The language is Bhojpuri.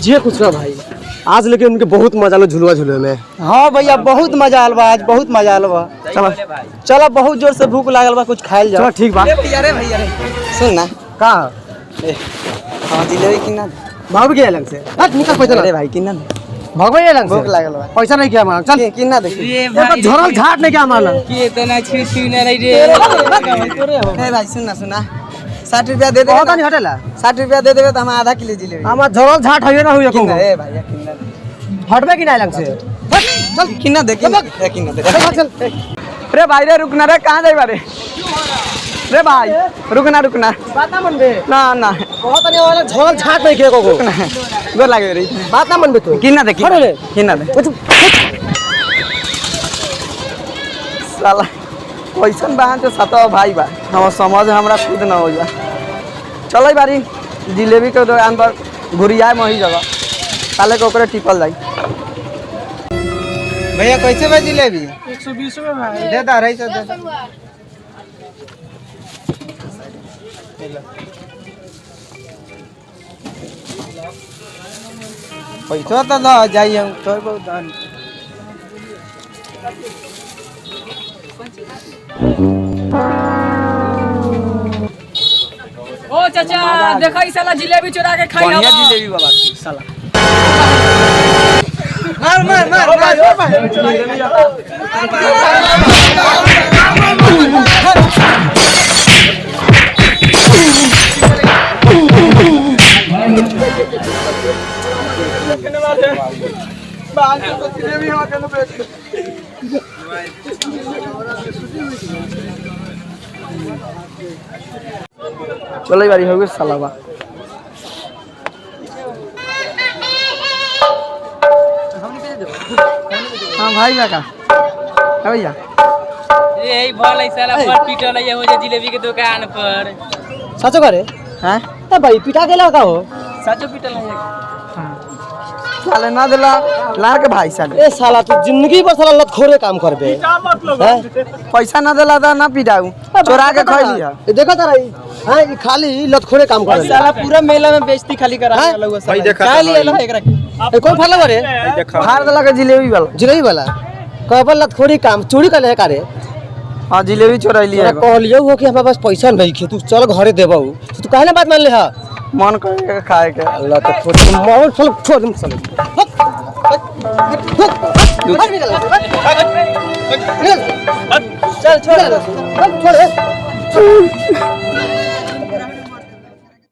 जे कुछ ना भाई आज लेकिन उनके बहुत मजा लो झुलवा झूले में। हाँ भैया बहुत मजा आल बा, आज बहुत मजा आल बा। चलो चलो बहुत जोर से भूख लागल बा, कुछ खाइल जाओ। ठीक बा। भैया रे सुन ना का हाँ जिलेबी किन्ना भाग गया लंग से हट निकल पैसा अरे भाई किन्ना भगवे लंग से भूख लागल बा। पैसा नहीं किया मांग चल किन्ना देख झोरल झाट नहीं क्या मारला के इतना छी ना रे ए भाई सुन ना 60 रुपया दे दे। बहुत नहीं हटेला 60 रुपया दे देबे त हम आधा किलो जिलेबी। हमार झोरल झाट हइए ना हुई को ए भैया किन्ना हटबे कि नहीं लंग से चल किन्ना दे किन्ना दे चल रे भाई रे रुकना रे कहां जाई बारे रे भाई रुकना बात ना मन बे ना ना बहुत नहीं वाला झोरल झाट नहीं के को गोर लागे रे बात ना मन बे तू किन्ना दे किन्ना दे साला कैसन बहन तो सतो भाई बा हम समझ हमरा खुद ना हो जा। चल बारी जिलेबी के दुकान पर घुरिया मही जगह काले को ओकरे टिपल जाई। भैया कैसे बा जिलेबी 120 रुपए भाई दे दा रही से दे दा। पैसा तो द जाई हम तोर बहुत दान ओ चाचा देखा ई साला जिलेबी चुरा के खाई बढ़िया हवा। जिलेबी बाबा साला मार चलो बारी हो गई साला बा। हाँ भाई काका भैया यही भल है साला पर पीटल है हो जा जिलेबी के दुकान पर। सचो करे हैं त भाई पिटा गेला का हो सचो पीटल है। साले ना दिला लार के भाई साले ए साला तू जिंदगी भर साला लतखोरे काम करबे पैसा ना दिला था ना पिटाऊ चोरा के खा लिया। देखो तारा हां ई खाली लतखोरे काम करे साला पूरा मेला में बेइज्जती खाली करा लगा साला क्या लिया ला एकरा ए कौन फाला बरे फाड़ देला के जिलेबी वाला जिलेबी वाला कहबल लतखोरी काम चोरी कर ले करे हां जिलेबी चोरा लिया तोरा कहलियो हो कि हमरा पास पैसा नहीं खे तू चल घरे देबौ तू काहे ना बात मान ले हा मन करे खाए के अल्लाह तो खोद माहौल चल छोड़ दम चल चल छोड़ छोड़